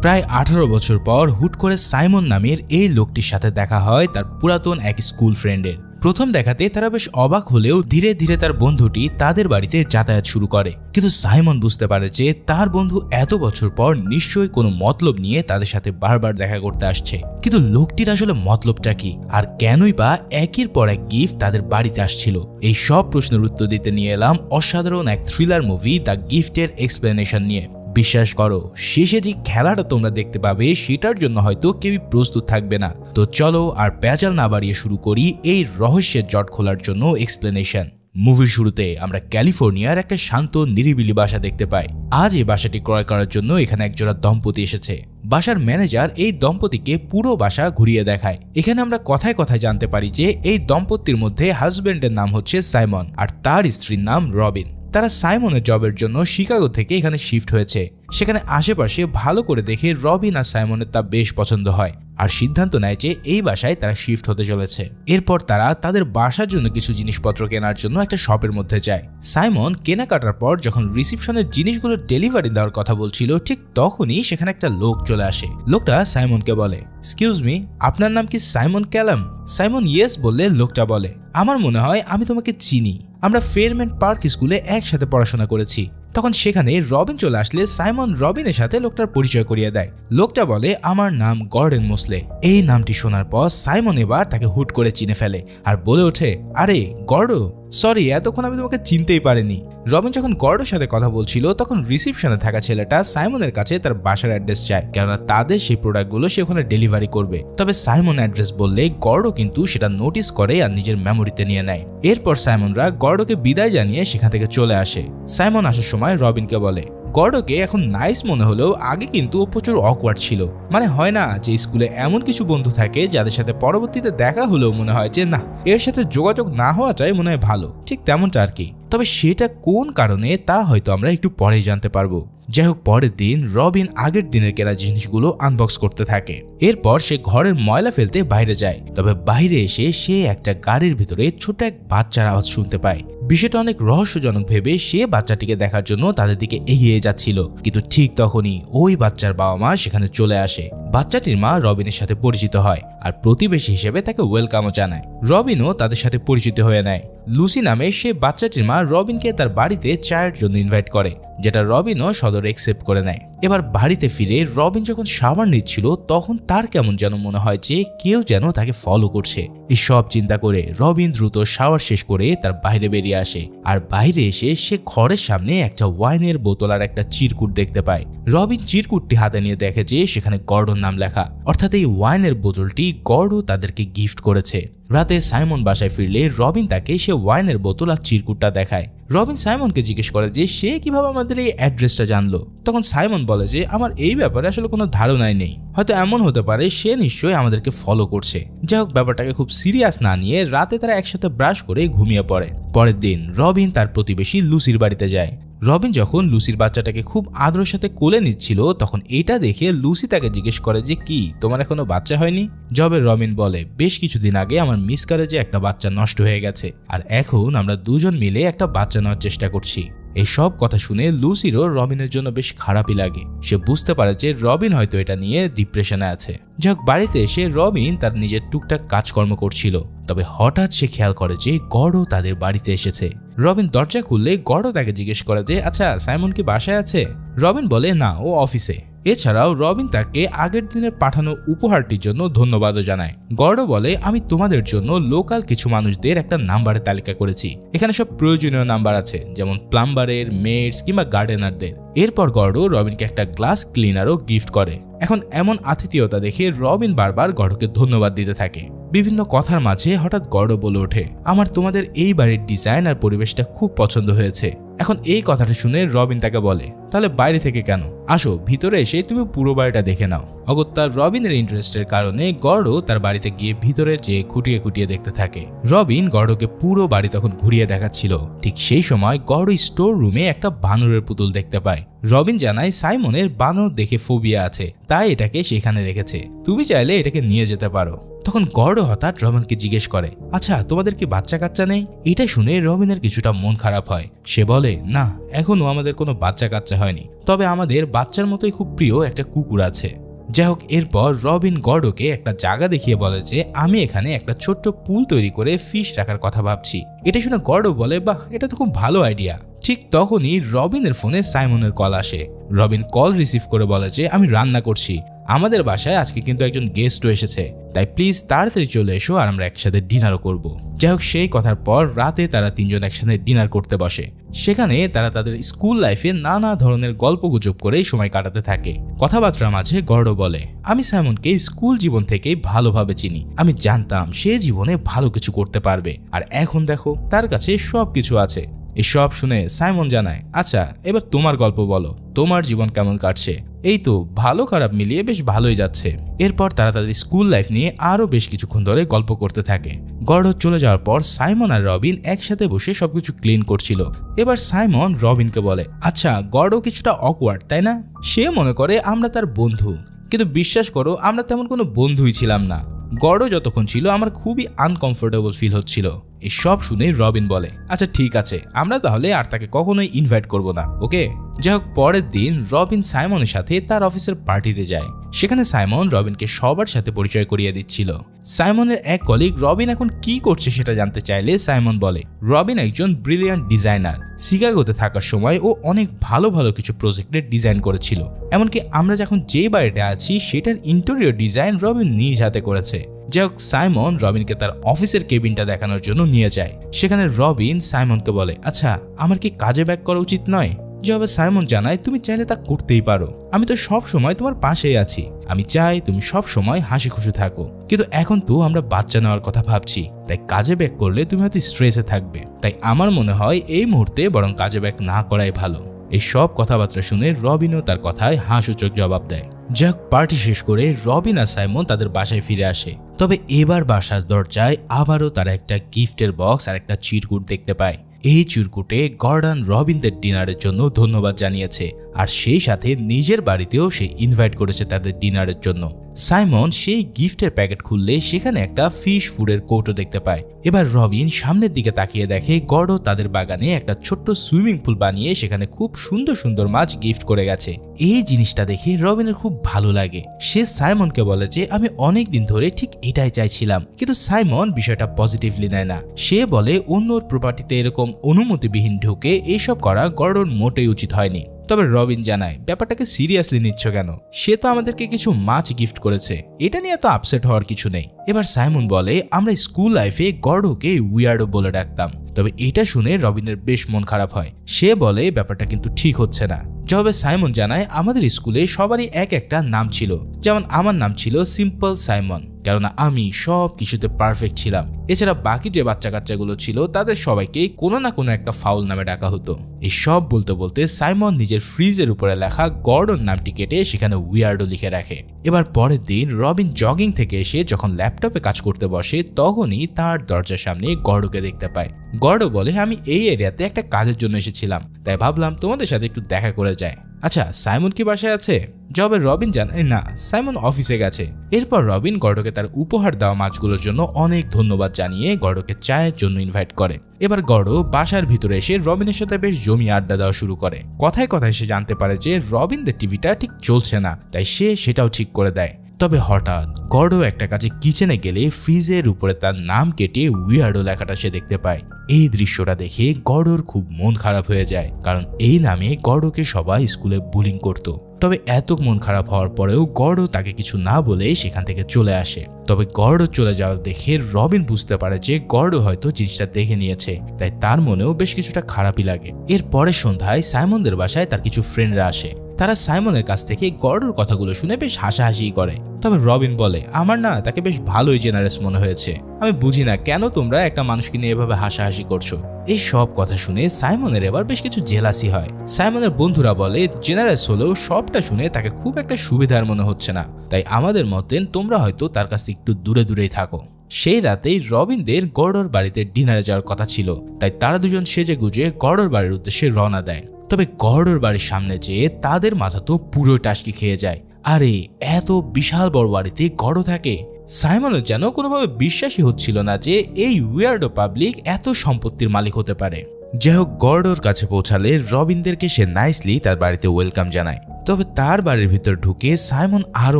প্রায় 18 বছর পর হুট করে সাইমন নামের এই লোকটির সাথে দেখা হয় তার পুরাতন এক স্কুল ফ্রেন্ডের। প্রথম দেখাতে তারা বেশ অবাক হলেও ধীরে ধীরে তার বন্ধুটি তাদের বাড়িতে যাতায়াত শুরু করে। কিন্তু সাইমন বুঝতে পারে যে তার বন্ধু এত বছর পর নিশ্চয়ই কোনো মতলব নিয়ে তাদের সাথে বারবার দেখা করতে আসছে। কিন্তু লোকটির আসলে মতলবটা কি, আর কেনই বা একের পর এক গিফট তাদের বাড়িতে আসছিল? এই সব প্রশ্নের উত্তর দিতে নিয়ে এলাম অসাধারণ এক থ্রিলার মুভি দ্য গিফটের এক্সপ্লেনেশন নিয়ে। বিশ্বাস করো, শেষে যে খেলাটা তোমরা দেখতে পাবে সেটার জন্য হয়তো কেউই প্রস্তুত থাকবে না। তো চলো আর প্যাচাল না বাড়িয়ে শুরু করি এই রহস্যের জট খোলার জন্য এক্সপ্লেনেশন। মুভির শুরুতে আমরা ক্যালিফোর্নিয়ার একটা শান্ত নিরিবিলি বাসা দেখতে পাই। আজ এই বাসাটি ক্রয় করার জন্য এখানে একজোড়া দম্পতি এসেছে। বাসার ম্যানেজার এই দম্পতিকে পুরো বাসা ঘুরিয়ে দেখায়। এখানে আমরা কথায় কথায় জানতে পারি যে এই দম্পতির মধ্যে হাজবেন্ডের নাম হচ্ছে সাইমন আর তার স্ত্রীর নাম রবিন। তারা সাইমনের জবের জন্য শিকাগো থেকে এখানে শিফট হয়েছে। সেখানে আশেপাশে ভালো করে দেখে রবিন আর সাইমনের তা বেশ পছন্দ হয় আর সিদ্ধান্ত নেয় যে এই বাসায় তারা শিফট হতে চলেছে। এরপর তারা তাদের বাসার জন্য কিছু জিনিসপত্র কেনার জন্য একটা শপের মধ্যে যায়। সাইমন কেনাকাটার পর যখন রিসিপশনের জিনিসগুলো ডেলিভারি দেওয়ার কথা বলছিল, ঠিক তখনই সেখানে একটা লোক চলে আসে। লোকটা সাইমনকে বলে, এক্সকিউজ মি, আপনার নাম কি সাইমন ক্যালাম? সাইমন ইয়েস বললে লোকটা বলে, আমার মনে হয় আমি তোমাকে চিনি, আমরা ফেয়ারম্যান্ট পার্ক স্কুলে একসাথে পড়াশোনা করেছি। তখন সেখানে রবিন চলে আসলে সাইমন রবিনের সাথে লোকটার পরিচয় করিয়ে দেয়। লোকটা বলে, আমার নাম গর্ডন মোসলে। এই নামটি শোনার পর সাইমন এবার তাকে হুট করে চিনে ফেলে আর বলে ওঠে, আরে গর্ডো, সরি এতক্ষণ আমি তোমাকে চিনতেই পারিনি। রবিন যখন গর্ডোর সাথে কথা বলছিল তখন রিসিপশনে থাকা ছেলেটা সাইমনের কাছে তার বাসার অ্যাড্রেস চায়, কেননা তাদের সেই প্রোডাক্টগুলো সে ওখানে ডেলিভারি করবে। তবে সাইমন অ্যাড্রেস বললে গর্ডো কিন্তু সেটা নোটিস করে আর নিজের মেমোরিতে নিয়ে নেয়। এরপর সাইমনরা গর্ডোকে বিদায় জানিয়ে সেখান থেকে চলে আসে। সাইমন আসার সময় রবিনকে বলে, গর্ডোকে এখন নাইস মনে হলেও আগে কিন্তু ও প্রচুর অকওয়ার্ড ছিল। মানে হয় না যে স্কুলে এমন কিছু বন্ধু থাকে যাদের সাথে পরবর্তীতে দেখা হলেও মনে হয় যে না, এর সাথে যোগাযোগ না হওয়াটাই মনে হয় ভালো, ঠিক তেমনটা আর কি। তবে সেটা কোন কারণে তা হয়তো আমরা একটু পরেই জানতে পারবো। যাই হোক, পরের দিন রবিন আগের দিনের কেনা জিনিসগুলো আনবক্স করতে থাকে। এরপর সে ঘরের ময়লা ফেলতে বাইরে যায়। তবে বাইরে এসে সে একটা গাড়ির ভিতরে ছোট এক বাচ্চার আওয়াজ শুনতে পায়। বিষয়টা অনেক রহস্যজনক ভেবে সে বাচ্চাটিকে দেখার জন্য তাদের দিকে এগিয়ে যাচ্ছিল। কিন্তু ঠিক তখনই ওই বাচ্চার বাবা মা সেখানে চলে আসে। বাচ্চাটির মা রবিনের সাথে পরিচিত হয় আর প্রতিবেশী হিসেবে তাকে ওয়েলকামও জানায়। রবিনও তাদের সাথে পরিচিত হয়ে নেয়। লুসি নামে সে বাচ্চাটির মা রবিনকে তার বাড়িতে চায়ের জন্য ইনভাইট করে, যেটা রবিনও সদরে অ্যাকসেপ্ট করে নেয়। এবার বাড়িতে ফিরে রবিন যখন শাওয়ার নিচ্ছিল তখন তার কেমন যেন মনে হয় যে কেউ যেন তাকে ফলো করছে। এই সব চিন্তা করে রবিন দ্রুত শাওয়ার শেষ করে তার বাইরে বেরিয়ে আসে। আর বাইরে এসে সে ঘরের সামনে একটা ওয়াইনের বোতল আর একটা চিরকুট দেখতে পায়। রবিন চিরকুটটি হাতে নিয়ে দেখে যে সেখানে গর্ডোর নাম লেখা, অর্থাৎ এই ওয়াইনের বোতলটি গর্ডো তাদেরকে গিফট করেছে। রাতে সাইমন বাসায় ফিরলে রবিন তাকে সে ওয়াইনের বোতল আর চিরকুটটা দেখায়। রবিন সাইমনকে জিজ্ঞেস করে যে সে কিভাবে আমাদের এই অ্যাড্রেসটা জানলো। তখন সাইমন বলে যে আমার এই ব্যাপারে আসলে কোনো ধারণাই নেই, হয়তো এমন হতে পারে সে নিশ্চয়ই আমাদেরকে ফলো করছে। যাই হোক, ব্যাপারটাকে খুব সিরিয়াস না নিয়ে রাতে তারা একসাথে ব্রাশ করে ঘুমিয়ে পড়ে। পরের দিন রবিন তার প্রতিবেশী লুসির বাড়িতে যায়। রবিন যখন লুসির বাচ্চাটাকে খুব আদরের সাথে কোলে নিচ্ছিল তখন এটা দেখে লুসি তাকে জিজ্ঞেস করে যে কি তোমার এখনো বাচ্চা হয়নি? জবে রবিন বলে, বেশ কিছুদিন আগে আমার মিসক্যারেজে একটা বাচ্চা নষ্ট হয়ে গেছে আর এখন আমরা দুজন মিলে একটা বাচ্চা নেওয়ার চেষ্টা করছি। এই সব কথা শুনে লুসিরও রবিনের জন্য বেশ খারাপই লাগে। সে বুঝতে পারে যে রবিন হয়তো এটা নিয়ে ডিপ্রেশনে আছে। যাক, বাড়িতে এসে রবিন তার নিজের টুকটাক কাজকর্ম করছিল। তবে হঠাৎ সে খেয়াল করে যে গর্ডো তাদের বাড়িতে এসেছে। রবিন দরজা খুললে গর্ডো তাকে জিজ্ঞেস করে যে আচ্ছা সাইমন কি বাসায় আছে? রবিন বলে না, ও অফিসে। এছাড়াও রবিন তাকে আগের দিনের পাঠানো উপহারটির জন্য ধন্যবাদও জানায়। গর্ডো বলে, আমি তোমাদের জন্য লোকাল কিছু মানুষদের একটা নাম্বারের তালিকা করেছি। এখানে সব প্রয়োজনীয় নাম্বার আছে, যেমন প্লাম্বারের, মেডস কিংবা গার্ডেনারদের। এরপর গর্ডো রবিনকে একটা গ্লাস ক্লিনারও গিফট করে। এখন এমন আতিথেয়তা দেখে রবিন বারবার গর্ডোকে ধন্যবাদ দিতে থাকে। বিভিন্ন কথার মাঝে হঠাৎ গর্ডো বলে ওঠে, আমার তোমাদের এই বাড়ির ডিজাইন আর পরিবেশটা খুব পছন্দ হয়েছে। এখন এই কথাটা শুনে রবিন তাকে বলে, তাহলে বাইরে থেকে কেন, আসো ভিতরে এসে তুমি পুরো বাড়িটা দেখে নাও। অগত্যা রবিনের ইন্টারেস্টের কারণে গর্ডো তার বাড়িতে গিয়ে ভিতরে যেয়ে খুঁটিয়ে খুঁটিয়ে দেখতে থাকে। রবিন গর্ডোকে পুরো বাড়ি তখন ঘুরিয়ে দেখাচ্ছিল। ঠিক সেই সময় গর্ডো স্টোর রুমে একটা বানরের পুতুল দেখতে পায়। রবিন জানায় সাইমনের বানর দেখে ফোবিয়া আছে, তাই এটাকে সেখানে রেখেছে, তুমি চাইলে এটাকে নিয়ে যেতে পারো। তখন গর্ডো হঠাৎ রবিনকে জিজ্ঞেস করে, আচ্ছা তোমাদের কি বাচ্চা কাচ্চা নেই? এটা শুনে রবিনের কিছুটা মন খারাপ হয়। সে বলে, না এখনো আমাদের কোনো বাচ্চা কাচ্চা হয়নি, তবে আমাদের বাচ্চার মতোই খুব প্রিয় একটা কুকুর আছে। যাই হোক, এরপর রবিন গর্ডোকে একটা জায়গা দেখিয়ে বলে যে আমি এখানে একটা ছোট্ট পুল তৈরি করে ফিশ রাখার কথা ভাবছি। এটা শুনে গর্ডো বলে, বাহ এটা তো খুব ভালো আইডিয়া। ঠিক তখনই রবিনের ফোনে সাইমনের কল আসে। রবিন কল রিসিভ করে বলে যে আমি রান্না করছি, আমাদের বাসায় আজকে কিন্তু একজন গেস্টও এসেছে, তাই প্লিজ তাড়াতাড়ি চলে এসো আর আমরা একসাথে ডিনারও করব। যাই হোক, সেই কথার পর রাতে তারা তিনজন একসাথে ডিনার করতে বসে। সেখানে তারা তাদের স্কুল লাইফে নানা ধরনের গল্পগুজব করেই সময় কাটাতে থাকে। কথাবার্তার মাঝে গর্ডো বলে, আমি সাইমনকে স্কুল জীবন থেকেই ভালোভাবে চিনি, আমি জানতাম সে জীবনে ভালো কিছু করতে পারবে, আর এখন দেখো তার কাছে সবকিছু আছে। এসব শুনে সাইমন জানায়, আচ্ছা এবার তোমার গল্প বলো, তোমার জীবন কেমন কাটছে? এই তো ভালো খারাপ মিলিয়ে বেশ ভালোই যাচ্ছে। এরপর তারা তাদের স্কুল লাইফ নিয়ে আরো বেশ কিছুক্ষণ ধরে গল্প করতে থাকে। গর্ডো চলে যাওয়ার পর সাইমন আর রবিন একসাথে বসে সবকিছু ক্লিন করছিল। এবার সাইমন রবিনকে বলে, আচ্ছা গর্ডো কিছুটা অকওয়ার্ড তাই না? সে মনে করে আমরা তার বন্ধু, কিন্তু বিশ্বাস করো আমরা তেমন কোনো বন্ধুই ছিলাম না। গর্ডো যতক্ষণ ছিল আমার খুবই আনকমফোর্টেবল ফিল হচ্ছিল। এই সব শুনে রবিন বলে, আচ্ছা ঠিক আছে, আমরা তাহলে আর তাকে কখনোই ইনভাইট করব না, ওকে? যাই হোক, পরের দিন রবিন সাইমনের সাথে তার অফিসের পার্টিতে যায়। সেখানে সাইমন রবিনকে সবার সাথে পরিচয় করিয়ে দিচ্ছিল। সাইমনের এক কলিগ রবিন এখন কি করছে সেটা জানতে চাইলে সাইমন বলে, রবিন একজন ব্রিলিয়ান্ট ডিজাইনার, শিকাগোতে থাকার সময় ও অনেক ভালো ভালো কিছু প্রজেক্টের ডিজাইন করেছিল। এমনকি আমরা যখন যে বাড়িতে আছি সেটার ইন্টেরিয়র ডিজাইন রবিন নিজ হাতে করেছে। যাই হোক, সাইমন রবিনকে তার অফিসের কেবিনটা দেখানোর জন্য নিয়ে যায়। সেখানে রবিন সাইমনকে বলে, আচ্ছা আমার কি কাজে ব্যাক করা উচিত নয়? যেভাবে সাইমন জানায়, তুমি চাইলে তা করতেই পারো, আমি তো সব সময় তোমার পাশেই আছি, আমি চাই তুমি সব সময় হাসি খুশি থাকো, কিন্তু এখন তো আমরা বাচ্চা নেওয়ার কথা ভাবছি, তাই কাজে ব্যাক করলে তুমি হয়তো স্ট্রেসে থাকবে, তাই আমার মনে হয় এই মুহূর্তে বরং কাজে ব্যাক না করাই ভালো। এই সব কথাবার্তা শুনে রবিনও তার কথায় হাসিচোখ জবাব দেয়। যাক, পার্টি শেষ করে রবিন আর সাইমন তাদের বাসায় ফিরে আসে। তবে এবার বাসার দরজায় আবারও তারা একটা গিফটের বক্স আর একটা চিরকুট দেখতে পায়। এই চিরকুটে গর্ডন রবিনদের ডিনারের জন্য ধন্যবাদ জানিয়েছে, আর সেই সাথে নিজের বাড়িতেও সে ইনভাইট করেছে তাদের ডিনারের জন্য। সাইমন সেই গিফটের প্যাকেট খুললে সেখানে একটা ফিশ ফুডের কৌটো দেখতে পায়। এবার রবিন সামনের দিকে তাকিয়ে দেখে গর্ডো তাদের বাগানে একটা ছোট্ট সুইমিং পুল বানিয়ে সেখানে খুব সুন্দর সুন্দর মাছ গিফট করে গেছে। এই জিনিসটা দেখে রবিনের খুব ভালো লাগে। সে সাইমনকে বলে যে আমি অনেক দিন ধরে ঠিক এটাই চাইছিলাম, কিন্তু সাইমন বিষয়টা পজিটিভলি নেয় না। সে বলে অন্যর প্রপার্টিতে এরকম অনুমতিবিহীন ঢুকে এইসব করা গর্ডোর মোটেই উচিত হয়নি। তবে রবিন জানায়, ব্যাপারটাকে সিরিয়াসলি নিচ্ছ কেন? সে তো আমাদেরকে কিছু মাছ গিফট করেছে, এটা নিয়ে তো আপসেট হওয়ার কিছু নেই। এবার সাইমন বলে, আমরা স্কুল লাইফে গর্ডোকে উইয়ার্ডো বলে ডাকতাম। তবে এটা শুনে রবিনের বেশ মন খারাপ হয়। সে বলে ব্যাপারটা কিন্তু ঠিক হচ্ছে না। জবে সাইমন জানায়, আমাদের স্কুলে সবারই এক একটা নাম ছিল, যেমন আমার নাম ছিল সিম্পল সাইমন, কেননা আমি সব কিছুতে পারফেক্ট ছিলাম। এছাড়া বাকি যে বাচ্চা কাচ্চাগুলো ছিল তাদের সবাইকে কোনো না কোনো একটা ফাউল নামে ডাকা হতো। এই সব বলতে বলতে সাইমন নিজের ফ্রিজের উপরে লেখা গর্ডন নামটি কেটে সেখানে উইয়ার্ডো লিখে রাখে। এবার পরের দিন রবিন জগিং থেকে এসে যখন ল্যাপটপে কাজ করতে বসে তখনই তার দরজার সামনে গর্ডোকে দেখতে পায়। গর্ডো বলে, আমি এই এরিয়াতে একটা কাজের জন্য এসেছিলাম, তাই ভাবলাম তোমাদের সাথে একটু দেখা করে যায়। আচ্ছা, সাইমন কি বাসায় আছে? জবে রবিন জানায়, না, সাইমন অফিসে গেছে। এরপর রবিন গর্ডোকে তার উপহার দেওয়া মাছগুলোর জন্য অনেক ধন্যবাদ জানিয়ে গর্ডোকে চায়ের জন্য ইনভাইট করে। এবার গর্ডো বাসার ভিতরে এসে রবিনের সাথে বেশ জমিয়ে আড্ডা দেওয়া শুরু করে। কথায় কথায় সে জানতে পারে যে রবিনদের টিভিটা ঠিক চলছে না, তাই সে সেটাও ঠিক করে দেয়। তবে হঠাৎ গর্ডো একটা কাজে কিচেনে গেলে ফ্রিজের উপরে তার নাম কেটে উইয়ার্ডো লেখাটা সে দেখতে পায়। এই দৃশ্যটা দেখে গর্ডোর খুব মন খারাপ হয়ে যায়, কারণ এই নামে গর্ডোকে সবাই স্কুলে বুলিং করত। তবে এত মন খারাপ হওয়ার পরেও গর্ডো তাকে কিছু না বলে সেখান থেকে চলে আসে। তবে গর্ডো চলে যাওয়া দেখে রবিন বুঝতে পারে যে গর্ডো হয়তো জিনিসটা দেখে নিয়েছে, তাই তার মনেও বেশ কিছুটা খারাপই লাগে। এর পরের সন্ধ্যায় সাইমনদের বাসায় তার কিছু ফ্রেন্ডরা আসে। তারা সাইমনের কাছ থেকে গর্ডোর কথাগুলো শুনে বেশ হাসাহাসি করে। তবে রবিন বলে, আমার না তাকে বেশ ভালোই জেনারেস মনে হয়েছে, আমি বুঝি না কেন তোমরা একটা মানুষকে নিয়ে এভাবে হাসাহাসি করছো। এই সব কথা শুনে সাইমনের এবার বেশ কিছু জেলাসি হয়। সাইমনের বন্ধুরা বলে, জেনারেস হলেও সবটা শুনে তাকে খুব একটা সুবিধার মনে হচ্ছে না, তাই আমাদের মতেন তোমরা হয়তো তার কাছে একটু দূরে দূরেই থাকো। সেই রাতেই রবিনদের গর্ডোর বাড়িতে ডিনারে যাওয়ার কথা ছিল, তাই তারা দুজন সেজে গুজে গর্ডোর বাড়ির উদ্দেশ্যে রওনা দেয়। তবে গর্ডোর বাড়ির সামনে যেয়ে তাদের মাথা তো পুরো টাসকি খেয়ে যায়। আরে এত বিশাল বড় বাড়িতে গর্ডো থাকে? সাইমনের যেন কোনোভাবে বিশ্বাসই হচ্ছিল না যে এই উইয়ার্ডো পাবলিক এত সম্পত্তির মালিক হতে পারে। যাই হোক, গর্ডোর কাছে পৌঁছালে রবিনদেরকে সে নাইসলি তার বাড়িতে ওয়েলকাম জানায়। তবে তার বাড়ির ভিতর ঢুকে সাইমন আরো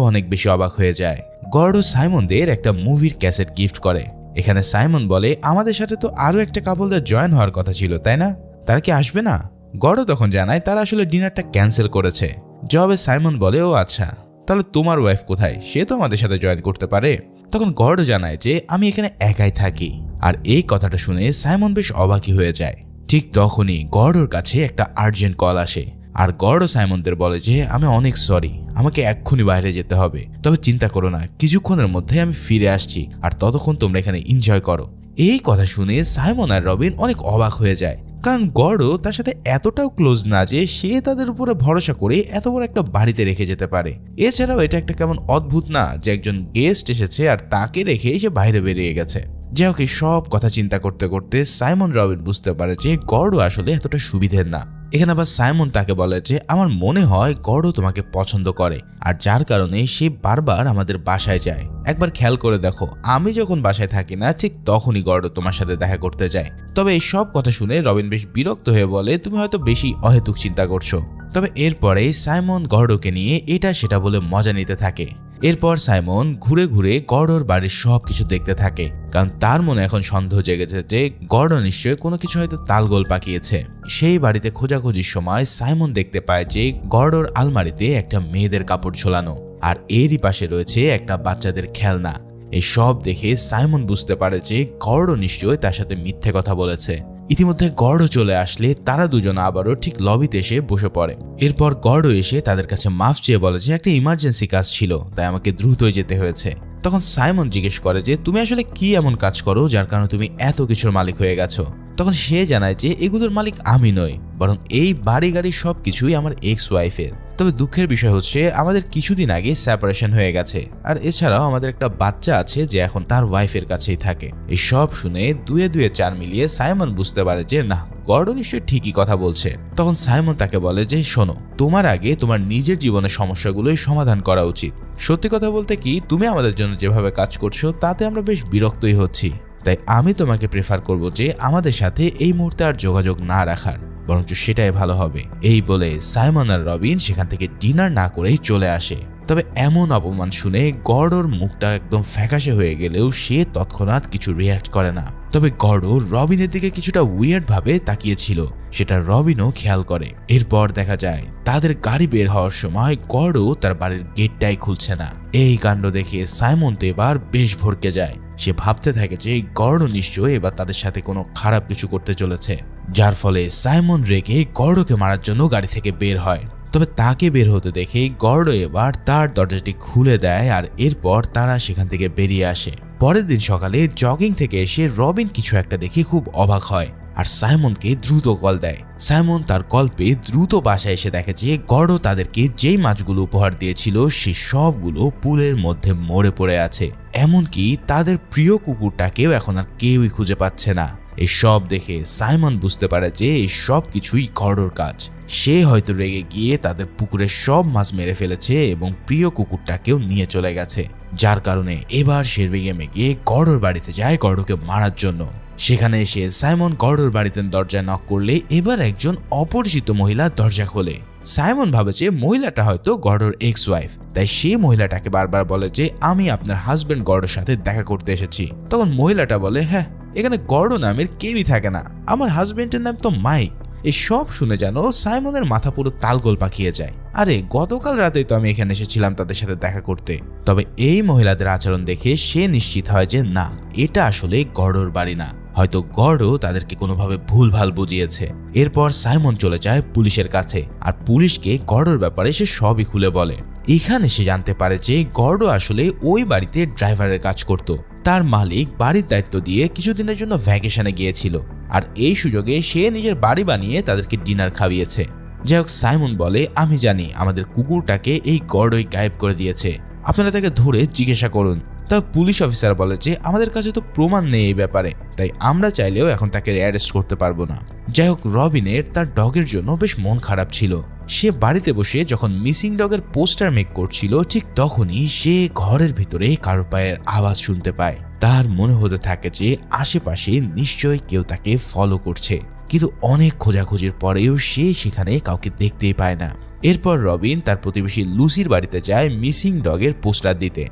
অনেক বেশি অবাক হয়ে যায়। গর্ডো সাইমনদের একটা মুভির ক্যাসেট গিফট করে। এখানে সাইমন বলে, আমাদের সাথে তো আরো একটা কাপলদের জয়েন হওয়ার কথা ছিল, তাই না? তারা কি আসবে না? গর্ডো তখন জানায় তারা আসলে ডিনারটা ক্যান্সেল করেছে। জবাবে সাইমন বলে, ও আচ্ছা, তাহলে তোমার ওয়াইফ কোথায়? সে তো আমাদের সাথে জয়েন করতে পারে। তখন গর্ডো জানায় যে আমি এখানে একাই থাকি। আর এই কথাটা শুনে সাইমন বেশ অবাকই হয়ে যায়। ঠিক তখনই গর্ডোর কাছে একটা আর্জেন্ট কল আসে। আর গর্ডো সাইমনদের বলে যে আমি অনেক সরি, আমাকে এক্ষুনি বাইরে যেতে হবে, তবে চিন্তা করো না, কিছুক্ষণের মধ্যে আমি ফিরে আসছি, আর ততক্ষণ তোমরা এখানে এনজয় করো। এই কথা শুনে সাইমন আর রবিন অনেক অবাক হয়ে যায়, কারণ গর্ডো তার সাথে এতটাও ক্লোজ না যে সে তাদের উপরে ভরসা করে এত বড় একটা বাড়িতে রেখে যেতে পারে। এছাড়াও এটা একটা কেমন অদ্ভুত না যে একজন গেস্ট এসেছে আর তাকে রেখে সে বাইরে বেরিয়ে গেছে। যাই হোক, এই সব কথা চিন্তা করতে করতে সাইমন রবিন বুঝতে পারে যে গর্ডো আসলে এতটা সুবিধের না। এখানে আবার সাইমন তাকে বলে যে আমার মনে হয় গর্ডো তোমাকে পছন্দ করে, আর যার কারণে সে বারবার আমাদের বাসায় যায়। একবার খেয়াল করে দেখো, আমি যখন বাসায় থাকি না ঠিক তখনই গর্ডো তোমার সাথে দেখা করতে যায়। তবে এই সব কথা শুনে রবিন বেশ বিরক্ত হয়ে বলে, তুমি হয়তো বেশি অহেতুক চিন্তা করছো। তবে এরপরে সাইমন গর্ডোকে নিয়ে এটা সেটা বলে মজা নিতে থাকে। এরপর সাইমন ঘুরে ঘুরে গর্ডোর বাড়ির সবকিছু দেখতে থাকে, কারণ তার মনে এখন সন্দেহ জেগেছে যে গর্ডো নিশ্চয়ই কোনো কিছু হয়তো তালগোল পাকিয়েছে। সেই বাড়িতে খোঁজাখুঁজির সময় সাইমন দেখতে পায় যে গর্ডোর আলমারিতে একটা মেয়েদের কাপড় ঝোলানো, আর এরই পাশে রয়েছে একটা বাচ্চাদের খেলনা। এই সব দেখে সাইমন বুঝতে পারে যে গর্ডো নিশ্চয়ই তার সাথে মিথ্যে কথা বলেছে। ইতিমধ্যে গর্ডো চলে আসলে তারা দুজন আবারও ঠিক লবিতে এসে বসে পড়ে। এরপর গর্ডো এসে তাদের কাছে মাফ চেয়ে বলে যে একটা ইমার্জেন্সি কাজ ছিল, তাই আমাকে দ্রুতই যেতে হয়েছে। তখন সাইমন জিজ্ঞেস করে যে তুমি আসলে কি এমন কাজ করো যার কারণে তুমি এত কিছুর মালিক হয়ে গেছো। তখন সে জানায় যে এগুলোর মালিক আমি নই, বরং এই বাড়ি গাড়ি সবকিছুই আমার এক্স ওয়াইফের। তবে দুঃখের বিষয় হচ্ছে আমাদের কিছুদিন আগে সেপারেশন হয়ে গেছে, আর এছাড়াও আমাদের একটা বাচ্চা আছে যে এখন তার ওয়াইফের কাছেই থাকে। এই সব শুনে দুয়ে দুয়ে চার মিলিয়ে সাইমন বুঝতে পারে যে না, গর্ডো নিশ্চয়ই ঠিকই কথা বলছে। তখন সাইমন তাকে বলে যে শোনো, তোমার আগে তোমার নিজের জীবনের সমস্যাগুলোই সমাধান করা উচিত। সত্যি কথা বলতে কি, তুমি আমাদের জন্য যেভাবে কাজ করছো তাতে আমরা বেশ বিরক্তই হচ্ছি। তাই আমি তোমাকে প্রেফার করব যে আমাদের সাথে এই মুহূর্তে আর যোগাযোগ না রাখার, বরঞ্চ সেটাই ভালো হবে। এই বলে সাইমন আর রবিন সেখান থেকে ডিনার না করেই চলে আসে। তবে এমন অপমান শুনে গর্ডোর মুখটা একদম ফ্যাকাশে হয়ে গেলেও সে তৎক্ষণাৎ কিছু রিয়াক্ট করে না। তবে গর্ডো রবিনের দিকে কিছুটা উইয়ার্ড ভাবে তাকিয়েছিল, সেটা রবিনও খেয়াল করে। এরপর দেখা যায় তাদের গাড়ি বের হওয়ার সময় গর্ডো তার বাড়ির গেটটাই খুলছে না। এই কাণ্ড দেখে সাইমন তো এবার বেশ ভড়কে যায়। সে ভাবতে থাকে যে গর্ডো নিশ্চয়ই এবার তাদের সাথে কোনো খারাপ কিছু করতে চলেছে, যার ফলে সাইমন রেগে গর্ডোকে মারার জন্য গাড়ি থেকে বের হয়। তবে তাকে বের হতে দেখে গর্ডো এবার তার দরজাটি খুলে দেয়, আর এরপর তারা সেখান থেকে বেরিয়ে আসে। পরের দিন সকালে জগিং থেকে এসে রবিন কিছু একটা দেখে খুব অবাক হয় আর সাইমনকে দ্রুত কল দেয়। সাইমন তার কল পেয়ে দ্রুত বাসায় এসে দেখে যে গর্ডো তাদেরকে যেই মাছগুলো উপহার দিয়েছিল সে সবগুলো পুলের মধ্যে মরে পড়ে আছে। এমনকি তাদের প্রিয় কুকুরটাকেও এখন আর কেউই খুঁজে পাচ্ছে না। এই সব দেখে সাইমন বুঝতে পারে যে এই সব কিছুই গর্ডোর কাজ। সে হয়তো রেগে গিয়ে তাদের পুকুরের সব মাছ মেরে ফেলেছে এবং প্রিয় কুকুরটাকেও নিয়ে চলে গেছে, যার কারণে এবার সে রেগে মেগে গর্ডোর বাড়িতে যায় গর্ডোকে মারার জন্য। সেখানে এসে সাইমন গর্ডোর বাড়িতে দরজায় নক করলে এবার একজন অপরিচিত মহিলা দরজা খোলে। সাইমন ভাবে যে মহিলাটা হয়তো গর্ডোর এক্স ওয়াইফ, তাই সে মহিলাটাকে বারবার বলে যে আমি আপনার হাজবেন্ড গর্ডোর সাথে দেখা করতে এসেছি। তখন মহিলাটা বলে, হ্যাঁ, এখানে গর্ডো নামের কেউই থাকে না, আমার হাজবেন্ডের নাম তো মাইক। এই সব শুনে যেন সাইমনের মাথা পুরো তালগোল পাকিয়ে যায়। আরে গতকাল রাতেই তো আমি এখানে এসেছিলাম তাদের সাথে দেখা করতে। তবে এই মহিলাদের আচরণ দেখে সে নিশ্চিত হয় যে না, এটা আসলে গর্ডোর বাড়ি না, হয়তো গর্ডো তাদেরকে কোনোভাবে ভুলভাল বুঝিয়েছে। এরপর সাইমন চলে যায় পুলিশের কাছে, আর পুলিশকে গর্ডোর ব্যাপারে সে সবই খুলে বলে। এখানে সে জানতে পারে যে গর্ডো আসলে ওই বাড়িতে ড্রাইভারের কাজ করত। তার মালিক বাড়ির দায়িত্ব দিয়ে কিছুদিনের জন্য ভ্যাকেশনে গিয়েছিল, আর এই সুযোগে সে নিজের বাড়ি বানিয়ে তাদেরকে ডিনার খাওয়িয়েছে। যাই হোক, সাইমন বলে আমি জানি আমাদের কুকুরটাকে এই গর্ডোই গায়েব করে দিয়েছে, আপনারা তাকে ধরে জিজ্ঞাসা করুন। তার পুলিশ অফিসার বলে যে আমাদের কাছে তো প্রমাণ নেই এই ব্যাপারে, তাই আমরা চাইলেও এখন তাকে অ্যারেস্ট করতে পারবো না। যাই হোক, রবিনের তার ডগের জন্য বেশ মন খারাপ ছিল, সে বাড়িতে বসে যখন মিসিং ডগের পোস্টার মেক করছিল, ঠিক তখনই সে ঘরের ভিতরে কারো পায়ের আওয়াজ শুনতে পায়। তার মনে হতে থাকে যে আশেপাশে নিশ্চয়ই কেউ তাকে ফলো করছে, কিন্তু অনেক খোঁজাখুঁজির পরেও সে সেখানে কাউকে দেখতেই পায় না। এরপর রবিন তার প্রতিবেশী লুসির বাড়িতে যায় মিসিং ডগের পোস্টার দিতে।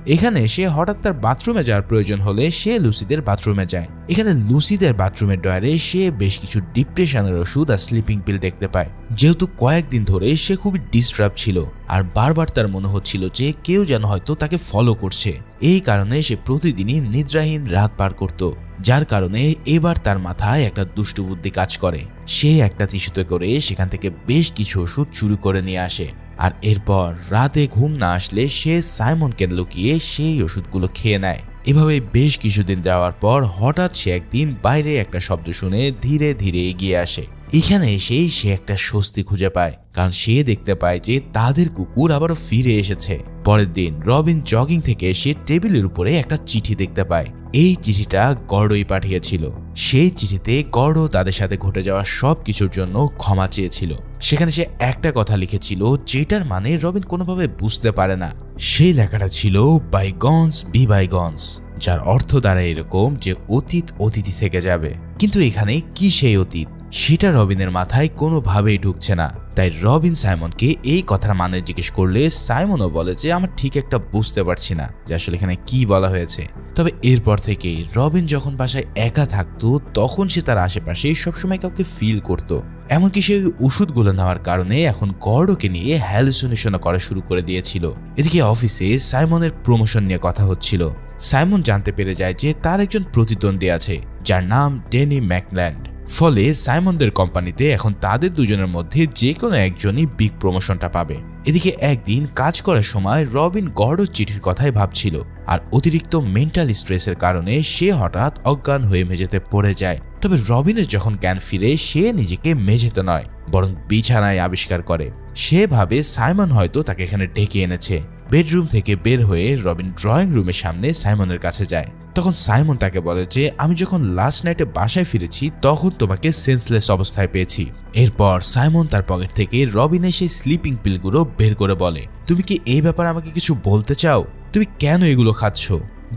এখানে সে হঠাৎ তার বাথরুমে যাওয়ার প্রয়োজন হলে সে লুসিদের বাথরুমে যায়। এখানে লুসিদের বাথরুমের ডয়ারে সে বেশ কিছু ডিপ্রেশনের ওষুধ আর স্লিপিং পিল দেখতে পায়। যেহেতু কয়েকদিন ধরে সে খুবই ডিস্টার্ব ছিল আর বারবার তার মনে হচ্ছিল যে কেউ যেন হয়তো তাকে ফলো করছে, এই কারণে সে প্রতিদিনই নিদ্রাহীন রাত পার করত, যার কারণে এবার তার মাথায় একটা দুষ্টু বুদ্ধি কাজ করে। সে একটা টিস্যুতে করে সেখান থেকে বেশ কিছু ওষুধ চুরি করে নিয়ে আসে, আর এরপর রাতে ঘুম না আসলে সে সাইমনকে লুকিয়ে সেই ওষুধগুলো খেয়ে নেয়। এভাবে বেশ কিছুদিন যাওয়ার পর হঠাৎ সে একদিন বাইরে একটা শব্দ শুনে ধীরে ধীরে এগিয়ে আসে। এখানে এসেই সে একটা স্বস্তি খুঁজে পায়, কারণ সে দেখতে পায় যে তাদের কুকুর আবারও ফিরে এসেছে। পরের দিন রবিন জগিং থেকে এসে টেবিলের উপরে একটা চিঠি দেখতে পায়। এই চিঠিটা গর্ডই পাঠিয়েছিল। সেই চিঠিতে গর্ড তাদের সাথে ঘটে যাওয়া সব কিছুর জন্য ক্ষমা চেয়েছিল। সেখানে সে একটা কথা লিখেছিল যেটার মানে রবিন কোনোভাবে বুঝতে পারে না। সেই লেখাটা ছিল বাইগনস বি বাইগনস, যার অর্থ দাঁড়ায় এরকম যে অতীত অতীতই থেকে যাবে। কিন্তু এখানে কি সেই অতীত, সেটা রবিনের মাথায় কোনোভাবেই ঢুকছে না। তাই রবিন সাইমনকে এই কথার মানে জিজ্ঞেস করলে সাইমনও বলে যে আমার ঠিক একটা বুঝতে পারছি না যে আসলে এখানে কি বলা হয়েছে। তবে এরপর থেকেই রবিন যখন বাসায় একা থাকতো তখন সে তার আশেপাশে সবসময় কাউকে ফিল করত। এমনকি সেই ওষুধগুলো নেওয়ার কারণে এখন গর্ডকে নিয়ে হ্যালুসিনেশনও করা শুরু করে দিয়েছিল। এদিকে অফিসে সাইমনের প্রমোশন নিয়ে কথা হচ্ছিল। সাইমন জানতে পেরে যায় যে তার একজন প্রতিদ্বন্দ্বী আছে যার নাম ড্যানি ম্যাকল্যান্ড। ফলে সাইমনদের কোম্পানিতে এখন তাদের দুজনের মধ্যে যে কোনো একজনই বিগ প্রমোশনটা পাবে। এদিকে একদিন কাজ করার সময় রবিন গর্ডর চিঠির কথাই ভাবছিল, আর অতিরিক্ত মেন্টাল স্ট্রেসের কারণে সে হঠাৎ অজ্ঞান হয়ে মেঝেতে পড়ে যায়। তবে রবিনের যখন জ্ঞান ফিরে সে নিজেকে মেঝেতে নয় বরং বিছানায় আবিষ্কার করে। সে ভাবে সাইমন হয়তো তাকে এখানে ডেকে এনেছে। বেডরুম থেকে বের হয়ে রবিন ড্রয়িং রুমের সামনে সাইমনের কাছে যায়। তখন সাইমন তাকে বলে যে আমি যখন লাস্ট নাইটে বাসায় ফিরেছি তখন তোমাকে সেন্সলেস অবস্থায় পেয়েছি। এরপর সাইমন তার পকেট থেকে রবিনের সেই স্লিপিং পিলগুলো বের করে বলে, তুমি কি এই ব্যাপারে আমাকে কিছু বলতে চাও? তুমি কেন এগুলো খাচ্ছ?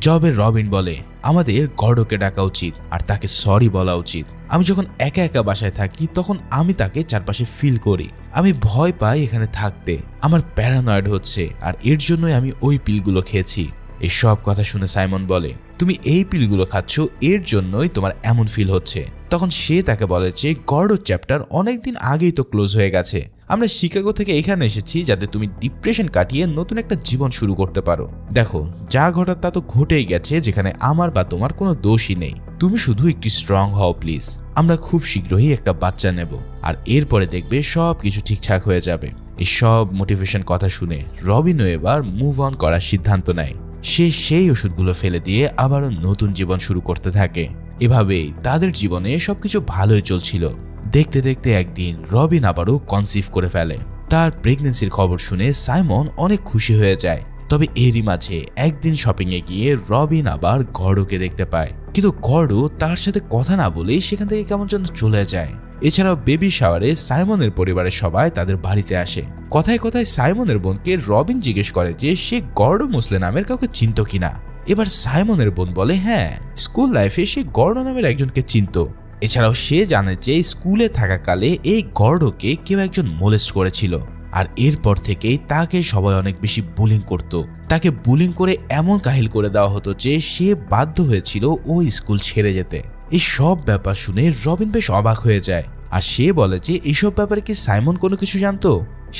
জবে রবিন বলে, আমাদের গর্ডকে ডাকা উচিত আর তাকে সরি বলা উচিত। আমি যখন একা একা বাসায় থাকি তখন আমি তাকে চারপাশে ফিল করি। আমি ভয় পাই এখানে থাকতে, আমার প্যারানয়েড হচ্ছে, আর এর জন্যই আমি ওই পিলগুলো খেয়েছি। এই সব কথা শুনে সাইমন বলে, তুমি এই পিলগুলো খাচ্ছ এর জন্যই তোমার এমন ফিল হচ্ছে। তখন সে তাকে বলে যে গর্ডর চ্যাপ্টার অনেকদিন আগেই তো ক্লোজ হয়ে গেছে। আমরা শিকাগো থেকে এখানে এসেছি যাতে তুমি ডিপ্রেশন কাটিয়ে নতুন একটা জীবন শুরু করতে পারো। দেখো, যা ঘটার তা তো ঘটেই গেছে, যেখানে আমার বা তোমার কোনো দোষই নেই। তুমি শুধু একটু স্ট্রং হও প্লিজ। আমরা খুব শীঘ্রই একটা বাচ্চা নেব, আর এরপরে দেখবে সব কিছু ঠিকঠাক হয়ে যাবে। এই সব মোটিভেশন কথা শুনে রবিনও এবার মুভ অন করার সিদ্ধান্ত নেয়। সে সেই ওষুধগুলো ফেলে দিয়ে আবারও নতুন জীবন শুরু করতে থাকে। এভাবেই তাদের জীবনে সবকিছু ভালোই চলছিল। দেখতে দেখতে একদিন রবিন আবারও কনসিভ করে ফেলে। তার প্রেগনেন্সির খবর শুনে সাইমন অনেক খুশি হয়ে যায়। তবে এরই মাঝে একদিন শপিং এ গিয়ে রবিন আবার গর্ডকে দেখতে পায়, কিন্তু গর্ড তার সাথে কথা না বলেই সেখান থেকে কেমন যেন চলে যায়। এছাড়াও বেবি শাওয়ারে সাইমনের পরিবারের সবাই তাদের বাড়িতে আসে। কথায় কথায় সাইমনের বোনকে রবিন জিজ্ঞেস করে যে সে গর্ড মোসলে নামের কাউকে চিনত কিনা। এবার সাইমনের বোন বলে হ্যাঁ, স্কুল লাইফে সে গর্ড নামের একজনকে চিনত। এছাড়াও সে জানে যে স্কুলে থাকাকালে এই গর্ডকে কেউ একজন মোলেস্ট করেছিল, আর এরপর থেকেই তাকে সবাই অনেক বেশি বুলিং করত। তাকে বুলিং করে এমন কাহিল করে দেওয়া হতো যে সে বাধ্য হয়েছিল ওই স্কুল ছেড়ে যেতে। এই সব ব্যাপার শুনে রবিন বেশ অবাক হয়ে যায়, আর সে বলে যে এইসব ব্যাপারে কি সাইমন কোনো কিছু জানতো?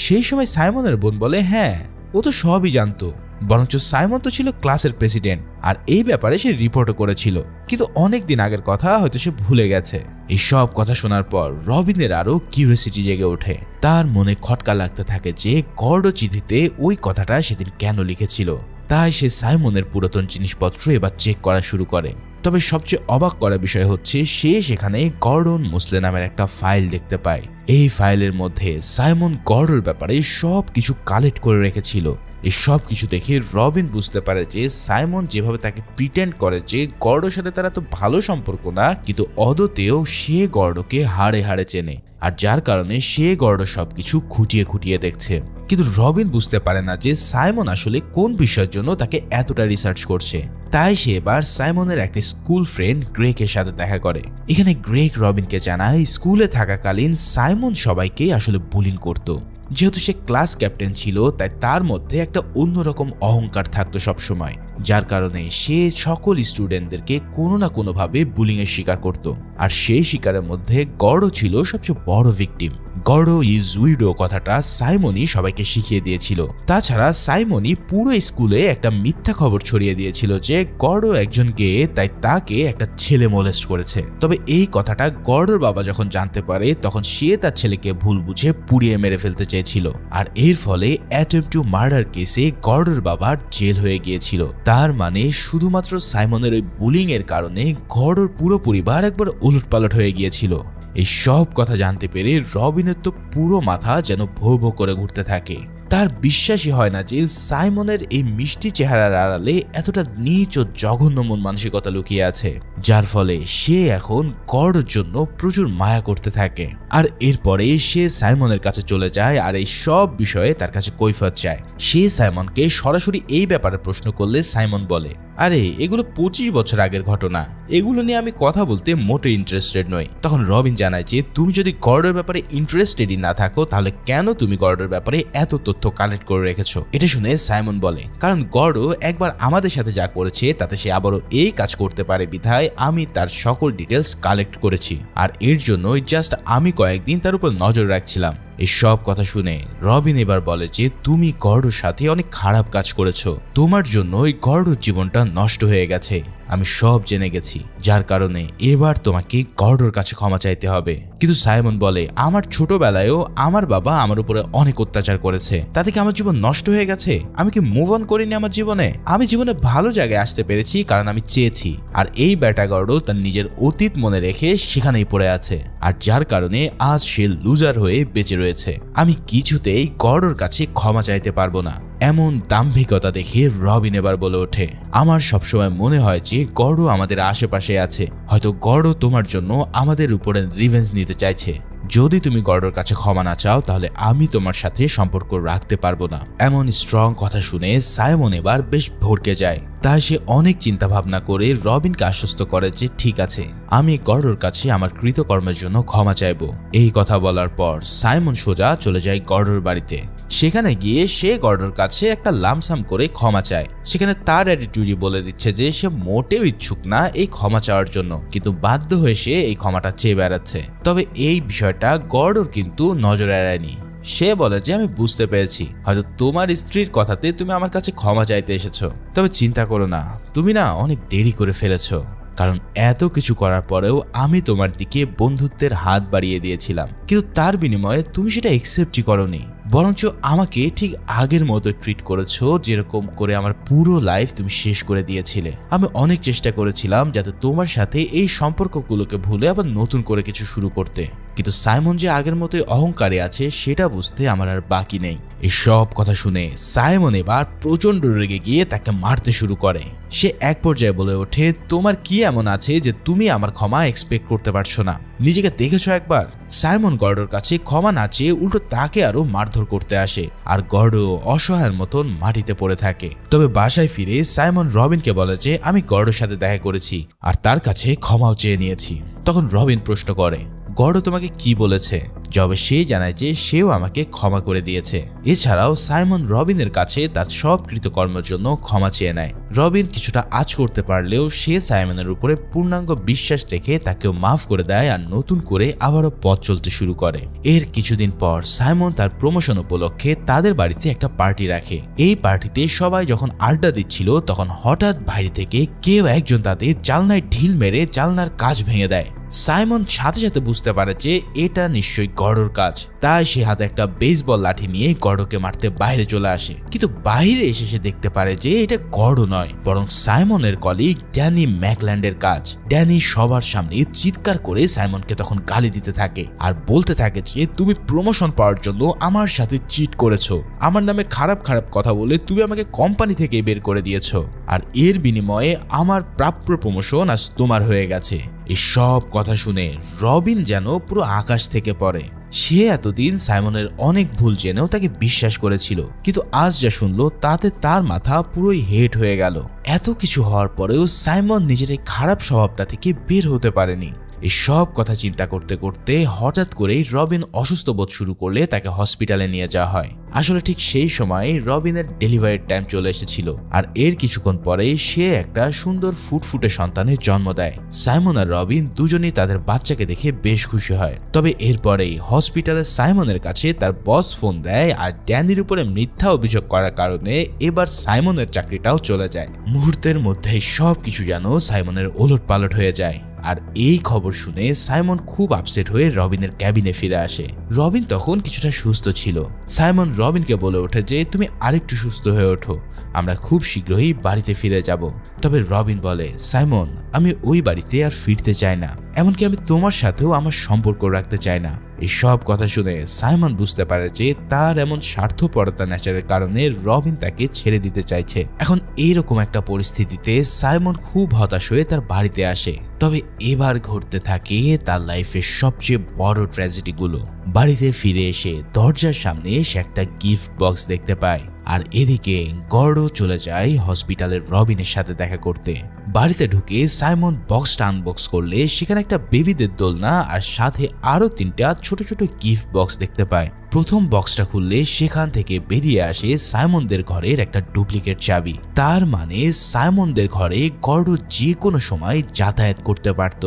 সেই সময় সাইমনের বোন বলে হ্যাঁ, ও তো সবই জানতো, বরঞ্চ সাইমন তো ছিল ক্লাসের প্রেসিডেন্ট, আর এই ব্যাপারে সে রিপোর্টও করেছিল, কিন্তু অনেক দিন আগের কথা হয়তো সে ভুলে গেছে। এই সব কথা শোনার পর রবিনের আরো কিউরিওসিটি জেগে ওঠে। তার মনে খটকা লাগতে থাকে যে গর্ড চিঠিতে ওই কথাটা সেদিন কেন লিখেছিল। তাই সে সাইমনের পুরাতন জিনিসপত্র এবার চেক করা শুরু করে। তবে সবচেয়ে অবাক করা বিষয় হচ্ছে সে সেখানে গর্ডন মোসলে নামের একটা ফাইল দেখতে পায়। এই ফাইলের মধ্যে সাইমন গর্ডর ব্যাপারে সব কিছু কালেক্ট করে রেখেছিল। এই সব কিছু দেখে রবিন বুঝতে পারে যে সাইমন যেভাবে তাকে প্রিটেন্ড করে যে গর্ডর সাথে তারা তো ভালো সম্পর্ক না, কিন্তু অদতেও সে গর্ডকে হাড়ে হাড়ে চেনে। আর যার কারণে সে গর্ডো সবকিছু খুঁটিয়ে খুঁটিয়ে দেখছে। কিন্তু রবিন বুঝতে পারে না যে সাইমন আসলে কোন বিষয়ের জন্য তাকে এতটা রিসার্চ করছে। তাই সে এবার সাইমনের একটা স্কুল ফ্রেন্ড গ্রেকের সাথে দেখা করে। এখানে গ্রেক রবিনকে জানায় স্কুলে থাকাকালীন সাইমন সবাইকে আসলে বুলিং করত। যেহেতু সে ক্লাস ক্যাপ্টেন ছিল তাই তার মধ্যে একটা অন্যরকম অহংকার থাকতো সবসময়, যার কারণে সে সকল স্টুডেন্টদেরকে কোনো না কোনোভাবে বুলিং এর শিকার করত। আর সেই শিকারের মধ্যে গর্ডো ছিল সবচেয়ে বড় ভিকটিম। গর্ডো ইজ উইডো কথাটা সাইমনই সবাইকে শিখিয়ে দিয়েছিল। তাছাড়া সাইমনই পুরো স্কুলে একটা মিথ্যা খবর ছড়িয়ে দিয়েছিল যে গর্ডো একজন গে, তাই তাকে একটা ছেলে মোলেস্ট করেছে। তবে এই কথাটা গর্ডোর বাবা যখন জানতে পারে তখন সে তার ছেলেকে ভুল বুঝে পুড়িয়ে মেরে ফেলতে চেয়েছিল। আর এর ফলে অ্যাটেম্পট টু মার্ডার কেসে গর্ডোর বাবার জেল হয়ে গিয়েছিল। তার মানে শুধুমাত্র সাইমনের ওই বুলিং এর কারণে গর্ডোর পুরো পরিবার একবার উলটপালট হয়ে গিয়েছিল। এই সব কথা জানতে পেরে রবিনের তো পুরো মাথা যেন ভো ভো করে ঘুরতে থাকে। তার বিশ্বাসই হয় না যে সাইমনের এই মিষ্টি চেহারার আড়ালে এতটা নীচ ও জঘন্য মন মানসিকতা লুকিয়ে আছে, যার ফলে সে এখন গর্ডোর জন্য প্রচুর মায়া করতে থাকে। আর এরপরে সে সাইমনের কাছে চলে যায় আর এই সব বিষয়ে তার কাছে কৈফিয়ত চায়। সে সাইমনকে সরাসরি এই ব্যাপারে প্রশ্ন করলে সাইমন বলে, আরে এগুলো 25 বছর আগের ঘটনা, এগুলো নিয়ে আমি কথা বলতে মোটে ইন্টারেস্টেড নই। তখন রবিন জানায় যে তুমি যদি গর্ডোর ব্যাপারে ইন্টারেস্টেডই না থাকো তাহলে কেন তুমি গর্ডোর ব্যাপারে এত তথ্য কালেক্ট করে রেখেছো। এটা শুনে সাইমন বলে, কারণ গর্ডো একবার আমাদের সাথে যা করেছে তাতে সে আবারও এই কাজ করতে পারে বিধায় আমি তার সকল ডিটেলস কালেক্ট করেছি। আর এর জন্যই জাস্ট আমি কয়েকদিন তার উপর নজর রাখছিলাম। এই সব কথা শুনে রবিন এবার বলে যে তুমি গর্ডোর সাথে অনেক খারাপ কাজ করেছো, তোমার জন্য ওই গর্ডোর জীবনটা নষ্ট হয়ে গেছে, আমি সব জেনে গেছি, যার কারণে এবার তোমাকে গর্ডোর কাছে ক্ষমা চাইতে হবে। কিন্তু সাইমন বলে, আমার ছোটবেলায়ও আমার বাবা আমার উপরে অনেক অত্যাচার করেছে, তাতে কি আমার জীবন নষ্ট হয়ে গেছে? আমি কি মুভ অন করিনি আমার জীবনে? আমি জীবনে ভালো জায়গায় আসতে পেরেছি কারণ আমি চেয়েছি। আর এই ব্যাটা গর্ডো তার নিজের অতীত মনে রেখে সেখানেই পড়ে আছে, আর যার কারণে আজ সে লুজার হয়ে বেঁচে রয়েছে। আমি কিছুতেই গর্ডোর কাছে ক্ষমা চাইতে পারবো না। এমন দাম্ভিকতা দেখে রবিন এবার বলে ওঠে, আমার সবসময় মনে হয় যে গর্ডো আমাদের আশেপাশে আছে, হয়তো গর্ডো তোমার জন্য আমাদের উপরে রিভেঞ্জ নিতে চাইছে। যদি তুমি গর্ডোর কাছে ক্ষমা না চাও তাহলে আমি তোমার সাথে সম্পর্ক রাখতে পারবো না। এমন স্ট্রং কথা শুনে সাইমন এবার বেশ ভড়কে যায়। তাই সে অনেক চিন্তা ভাবনা করে রবিনকে আশ্বস্ত করে যে ঠিক আছে, আমি গর্ডোর কাছে আমার কৃতকর্মের জন্য ক্ষমা চাইব। এই কথা বলার পর সাইমন সোজা চলে যায় গর্ডোর বাড়িতে। সেখানে গিয়ে সে গর্ডোর কাছে একটা লামসাম করে ক্ষমা চায়। সেখানে তার অ্যাটিটিউডই বলে দিচ্ছে যে সে মোটেও ইচ্ছুক না এই ক্ষমা চাওয়ার জন্য, কিন্তু বাধ্য হয়ে সে এই ক্ষমাটা চেয়ে বেড়াচ্ছে। তবে এই বিষয়টা গর্ডোর কিন্তু নজর এড়ায়নি। সে বলে যে আমি বুঝতে পেরেছি, হয়তো তোমার স্ত্রীর কথাতে তুমি আমার কাছে ক্ষমা চাইতে এসেছো, তবে চিন্তা করো না, তুমি না অনেক দেরি করে ফেলেছো, কারণ এত কিছু করার পরেও আমি তোমার দিকে বন্ধুত্বের হাত বাড়িয়ে দিয়েছিলাম, কিন্তু তার বিনিময়ে তুমি সেটা অ্যাকসেপ্টই করোনি, বরঞ্চ আমাকে ঠিক আগের মতো ট্রিট করেছো যেরকম করে আমার পুরো লাইফ তুমি শেষ করে দিয়েছিলে। আমি অনেক চেষ্টা করেছিলাম যাতে তোমার সাথে এই সম্পর্কগুলোকে ভুলে আবার নতুন করে কিছু শুরু করতে, কিন্তু সাইমন যে আগের মতোই অহংকারে আছে সেটা বুঝতে আমার আর বাকি নেই। এই সব কথা শুনে সাইমন এবার প্রচন্ড রেগে গিয়ে তাকে মারতে শুরু করে। সে এক পর্যায়ে বলে ওঠে, তোমার কি এমন আছে যে তুমি আমার ক্ষমা এক্সপেক্ট করতে পারছো না? নিজেকে দেখেছো একবার? সাইমন গর্ডোর কাছে ক্ষমা না চেয়ে উল্টো তাকে আরো মারধর করতে আসে, আর গর্ডো অসহায়ের মতন মাটিতে পড়ে থাকে। তবে বাসায় ফিরে সাইমন রবিনকে বলে যে আমি গর্ডোর সাথে দেখা করেছি আর তার কাছে ক্ষমাও চেয়ে নিয়েছি। তখন রবিন প্রশ্ন করে, গর্ডো তোমাকে কি বলেছে? জবে সে জানায় যে সেও আমাকে ক্ষমা করে দিয়েছে। এছাড়াও সাইমন রবিনের কাছে তার সব কৃতকর্মের জন্য ক্ষমা চেয়ে নেয়। রবিন কিছুটা আঁচ করতে পারলেও সে সাইমনের উপরে পূর্ণাঙ্গ বিশ্বাস রেখে তাকেও মাফ করে দেয় আর নতুন করে আবারও পথ চলতে শুরু করে। এর কিছুদিন পর সাইমন তার প্রমোশন উপলক্ষে তাদের বাড়িতে একটা পার্টি রাখে। এই পার্টিতে সবাই যখন আড্ডা দিচ্ছিল তখন হঠাৎ বাইরে থেকে কেউ একজন তাদের জানলায় ঢিল মেরে জানলার কাঁচ ভেঙে দেয়। সাইমন সাথে সাথে বুঝতে পারে যে এটা নিশ্চয়ই গর্ডোর কাজ, তাই সে হাতে একটা বেসবল লাঠি নিয়ে গর্ডোকে মারতে বাইরে চলে আসে। কিন্তু বাইরে এসে সে দেখতে পারে যে এটা গর্ডো নয়, বরং সাইমনের কলিগ ড্যানি ম্যাকল্যান্ডের কাজ। ড্যানি সবার সামনে চিৎকার করে সাইমনকে তখন গালি দিতে থাকে আর বলতে থাকে যে তুমি প্রমোশন পাওয়ার জন্য আমার সাথে চিট করেছো, আমার নামে খারাপ খারাপ কথা বলে তুমি আমাকে কোম্পানি থেকে বের করে দিয়েছো, আর এর বিনিময়ে আমার প্রাপ্য প্রমোশন আজ তোমার হয়ে গেছে। এই সব কথা শুনে রবিন যেন পুরো আকাশ থেকে পড়ে। সে এতদিন সাইমনের অনেক ভুল জেনেও তাকে বিশ্বাস করেছিল, কিন্তু আজ যা শুনলো তাতে তার মাথা পুরোই হেট হয়ে গেল। এত কিছু হওয়ার পরেও সাইমন নিজের এই খারাপ স্বভাবটা থেকে বের হতে পারেনি। এই সব কথা চিন্তা করতে করতে হঠাৎ করেই রবিন অসুস্থ বোধ শুরু করলে তাকে হসপিটালে নিয়ে যাওয়া হয়। আসলে ঠিক সেই সময় রবিনের ডেলিভারির টাইম চলে এসেছিল, আর এর কিছুক্ষণ পরে সে একটা সুন্দর ফুটফুটে সন্তানের জন্ম দেয়। সাইমন আর রবিন দুজনেই তাদের বাচ্চাকে দেখে বেশ খুশি হয়। তবে এরপরেই হসপিটালে সাইমনের কাছে তার বস ফোন দেয়, আর ড্যানির উপরে মিথ্যা অভিযোগ করার কারণে এবার সাইমনের চাকরিটাও চলে যায়। মুহূর্তের মধ্যে সবকিছু যেন সাইমনের ওলটপালট হয়ে যায়। আর এই খবর শুনে সাইমন খুব আপসেট হয়ে রবিনের ক্যাবিনে ফিরে আসে। রবিন তখন কিছুটা সুস্থ ছিল। সাইমন রবিনকে বলে ওঠে যে তুমি আরেকটু সুস্থ হয়ে ওঠো, আমরা খুব শীঘ্রই বাড়িতে ফিরে যাব। তবে রবিন বলে, সাইমন আমি ওই বাড়িতে আর ফিরতে চাই না, এমনকি আমি তোমার সাথেও আমার সম্পর্ক রাখতে চাই না। এই সব কথা শুনে সাইমন বুঝতে পারে যে তার এমন স্বার্থপরতা নেচারের কারণে রবিন তাকে ছেড়ে দিতে চাইছে। এখন এইরকম একটা পরিস্থিতিতে সাইমন খুব হতাশ হয়ে তার বাড়িতে আসে। তবে এবার ঘটতে থাকে তার লাইফের সবচেয়ে বড় ট্র্যাজেডিগুলো। বাড়িতে ফিরে এসে দরজার সামনে সে একটা গিফট বক্স দেখতে পায়, আর এদিকে গর্ডো চলে যায় হসপিটালের রবিনের সাথে দেখা করতে। বাড়িতে ঢুকে সাইমন বক্সটা আনবক্স করলে সেখানে একটা বেবিদের দোলনা আর সাথে আরো 3টা ছোট ছোট গিফট বক্স দেখতে পায়। প্রথম বক্সটা খুললে সেখান থেকে বেরিয়ে আসে সাইমনদের ঘরের একটা ডুপ্লিকেট চাবি। তার মানে সাইমনদের ঘরে গর্ডো যে কোনো সময় যাতায়াত করতে পারত।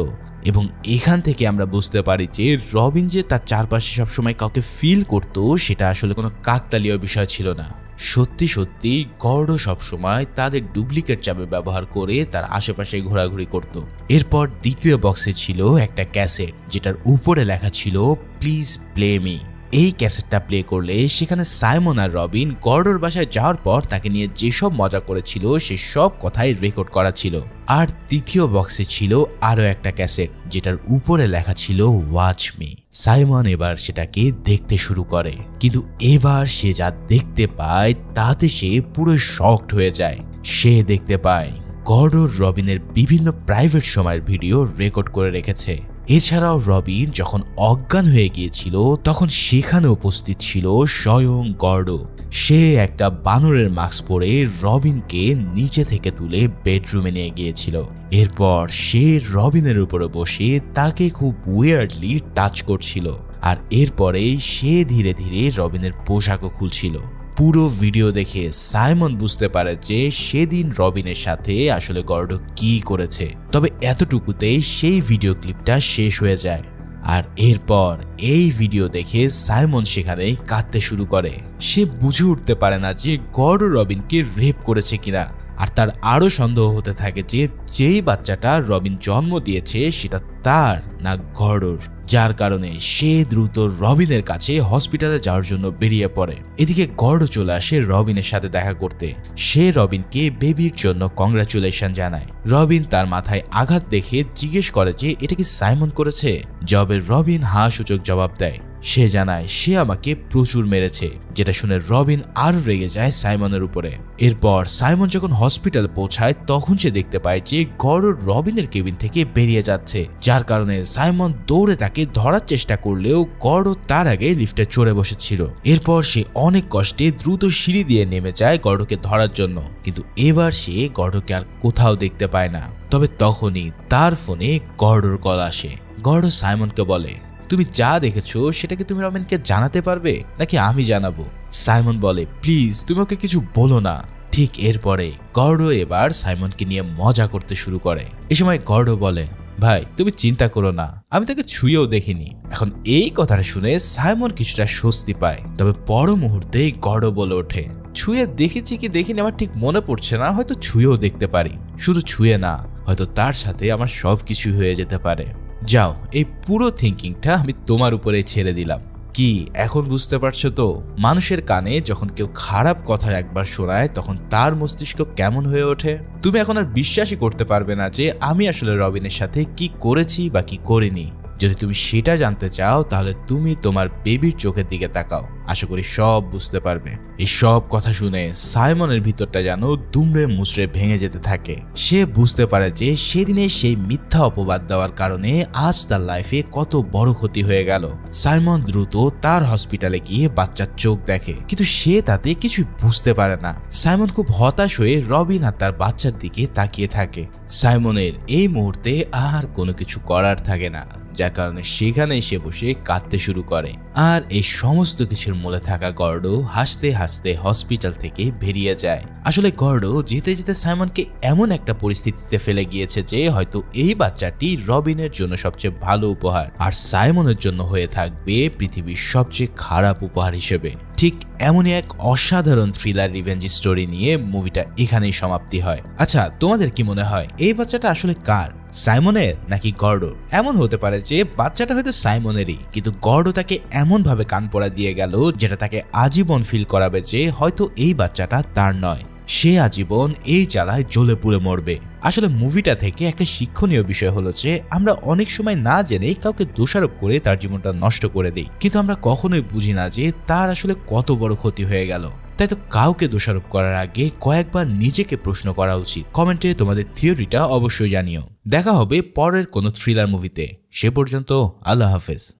এবং এখান থেকে আমরা বুঝতে পারি যে রবিন যে তার চারপাশে সবসময় কাউকে ফিল করতো সেটা আসলে কোনো কাকতালীয় বিষয় ছিল না। সত্যি সত্যি গর্ডো সবসময় তাদের ডুপ্লিকেট চাবি ব্যবহার করে তার আশেপাশে ঘোরাঘুরি করত। এরপর দ্বিতীয় বক্সে ছিল একটা ক্যাসেট, যেটার উপরে লেখা ছিল প্লিজ প্লে মি। এই ক্যাসেটটা প্লে করলে সেখানে সাইমন আর রবিন গর্ডোর বাসায় যাওয়ার পর তাকে নিয়ে যেসব মজা করেছিল সে সব কথাই রেকর্ড করা ছিল। আর তৃতীয় বক্সে ছিল আরো একটা ক্যাসেট, যেটার উপরে লেখা ছিল ওয়াচ মি। সাইমন এবার সেটাকে দেখতে শুরু করে, কিন্তু এবার সে যা দেখতে পায় তাতে সে পুরো শকড হয়ে যায়। সে দেখতে পায় গর্ডো রবিনের বিভিন্ন প্রাইভেট সময়ের ভিডিও রেকর্ড করে রেখেছে। এছাড়াও রবিন যখন অজ্ঞান হয়ে গিয়েছিল তখন সেখানে উপস্থিত ছিল স্বয়ং গর্ডো। সে একটা বানরের মাস্ক পরে রবিনকে নিচে থেকে তুলে বেডরুমে নিয়ে গিয়েছিল। এরপর সে রবিনের উপরে বসে তাকে খুব উইয়ার্ডলি টাচ করছিল, আর এরপরেই সে ধীরে ধীরে রবিনের পোশাকও খুলছিল। পুরো ভিডিও দেখে সাইমন বুঝতে পারে যে সেদিন রবিনের সাথে আসলে গর্ডো কি করেছে। তবে এতটুকুতেই সেই ভিডিও ক্লিপটা শেষ হয়ে যায়। আর এরপর এই ভিডিও দেখে সাইমন সেখানে কাঁদতে শুরু করে। সে বুঝে উঠতে পারে না যে গর্ডো রবিনকে রেপ করেছে কিনা। আর তার আরো সন্দেহ হতে থাকে যে যেই বাচ্চাটা রবিন জন্ম দিয়েছে সেটা তার না গর্ডোর, যার কারণে সে দ্রুত রবিনের কাছে হসপিটালে যাওয়ার জন্য বেরিয়ে পড়ে। এদিকে গর্ডো চলে আসে রবিনের সাথে দেখা করতে। সে রবিনকে বেবির জন্য কংগ্রাচুলেশন জানায়। রবিন তার মাথায় আঘাত দেখে জিজ্ঞেস করে যে এটা কি সাইমন করেছে। জবাবে রবিন হাঁ সূচক জবাব দেয়। সে জানায় সে আমাকে প্রচুর মেরেছে, যেটা শুনে রবিন আরো রেগে যায় সাইমনের উপরে। এরপর সাইমন যখন হসপিটাল পৌঁছায় তখন সে দেখতে পায় যে গর্ডো রবিনের কেবিন থেকে বেরিয়ে যাচ্ছে, যার কারণে সাইমন দৌড়ে তাকে ধরার চেষ্টা করলেও গর্ডো তার আগে লিফটে চড়ে বসেছিল। এরপর সে অনেক কষ্টে দ্রুত সিঁড়ি দিয়ে নেমে যায় গর্ডোকে ধরার জন্য, কিন্তু এবার সে গর্ডোকে আর কোথাও দেখতে পায় না। তবে তখনই তার ফোনে গর্ডোর কল আসে। গর্ডো সাইমনকে বলে, তুমি যা দেখেছো সেটাকে তুমি রবিনকে জানাতে পারবে নাকি আমি জানাবো? সাইমন বলে, প্লিজ তুমি ওকে কিছু বলো না। ঠিক এরপরে গর্ডো এবার সাইমনকে নিয়ে মজা করতে শুরু করে। এ সময় গর্ডো বলে, ভাই তুমি চিন্তা করো না, আমি তাকে ছুঁয়েও দেখিনি। এখন এই কথাটা শুনে সাইমন কিছুটা স্বস্তি পায়। তবে পর মুহূর্তেই গর্ডো বলে ওঠে, ছুঁয়ে দেখেছি কি দেখিনি আমার ঠিক মনে পড়ছে না, হয়তো ছুঁয়েও দেখতে পারি। শুধু ছুঁয়ে না, হয়তো তার সাথে আমার সবকিছু হয়ে যেতে পারে। যাও, এই পুরো থিঙ্কিংটা আমি তোমার উপরে ছেড়ে দিলাম। কি এখন বুঝতে পারছো তো মানুষের কানে যখন কেউ খারাপ কথা একবার শোনায় তখন তার মস্তিষ্ক কেমন হয়ে ওঠে? তুমি এখন আর বিশ্বাসই করতে পারবে না যে আমি আসলে রবিনের সাথে কি করেছি বা কি করিনি। যদি তুমি সেটা জানতে চাও তাহলে তুমি তোমার বেবির চোখের দিকে তাকাও, আশা করি সব বুঝতে পারবে। এই সব কথা শুনে সাইমনের ভিতরটা যেন দুমড়ে মুচড়ে ভেঙে যেতে থাকে। সে বুঝতে পারে যে সেদিনে সেই মিথ্যা অপবাদ দেওয়ার কারণে আজ তার লাইফে কত বড় ক্ষতি হয়ে গেল। সাইমন দ্রুত তার হসপিটালে গিয়ে বাচ্চার চোখ দেখে, কিন্তু সে তাতে কিছুই বুঝতে পারে না। সাইমন খুব হতাশ হয়ে রবিন আর তার বাচ্চার দিকে তাকিয়ে থাকে। সাইমনের এই মুহূর্তে আর কোনো কিছু করার থাকে না, যার কারণে সেখানে সে বসে কাঁদতে শুরু করে। আর এই সমস্ত কিছুর মূলে থাকা গর্ডো হাসতে হাসতে হসপিটাল থেকে বেরিয়ে যায়। আসলে গর্ডো যেতে যেতে সাইমনকে এমন একটা পরিস্থিতিতে ফেলে গিয়েছে যে হয়তো এই বাচ্চাটি রবিনের জন্য সবচেয়ে ভালো উপহার, আর সাইমনের জন্য হয়ে থাকবে পৃথিবীর সবচেয়ে খারাপ উপহার হিসেবে। ঠিক এমনই এক অসাধারণ থ্রিলার রিভেঞ্জ স্টোরি নিয়ে মুভিটা এখানেই সমাপ্তি হয়। আচ্ছা, তোমাদের কি মনে হয় এই বাচ্চাটা আসলে কার, সাইমনের নাকি গর্ডোর? এমন হতে পারে যে বাচ্চাটা হয়তো সাইমনেরই, কিন্তু গর্ডো তাকে এমন ভাবে কান পড়া দিয়ে গেল যেটা তাকে আজীবন ফিল করাবে যে হয়তো এই বাচ্চাটা তার নয়, সে আজীবন এই জ্বালায় জ্বলে পুড়ে মরবে। আসলে মুভিটা থেকে একটা শিক্ষণীয় বিষয় হলো যে আমরা অনেক সময় না জেনেই কাউকে দোষারোপ করে তার জীবনটা নষ্ট করে দিই, কিন্তু আমরা কখনোই বুঝি না যে তার আসলে কত বড় ক্ষতি হয়ে গেল। তাই তো কাউকে দোষারোপ করার আগে কয়েকবার নিজেকে প্রশ্ন করা উচিত। কমেন্টে তোমাদের থিওরিটা অবশ্যই জানিও। দেখা হবে পরের কোনো থ্রিলার মুভিতে। সে পর্যন্ত আল্লাহ হাফেজ।